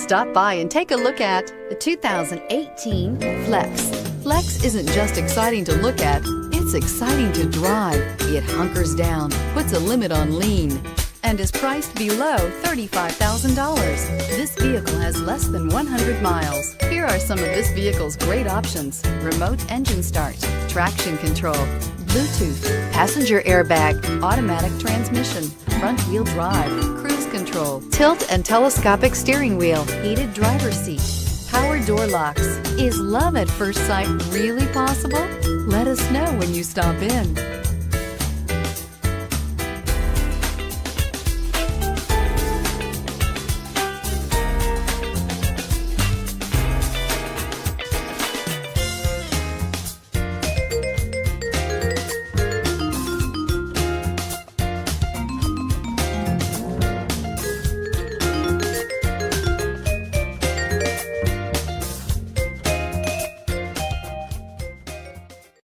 Stop by and take a look at the 2018 Flex. Flex isn't just exciting to look at, it's exciting to drive. It hunkers down, puts a limit on lean, and is priced below $35,000. This vehicle has less than 100 miles. Here are some of this vehicle's great options: remote engine start, traction control, Bluetooth, passenger airbag, automatic transmission, front wheel drive, cruise control, tilt and telescopic steering wheel, heated driver's seat, power door locks. Is love at first sight really possible? Let us know when you stop in.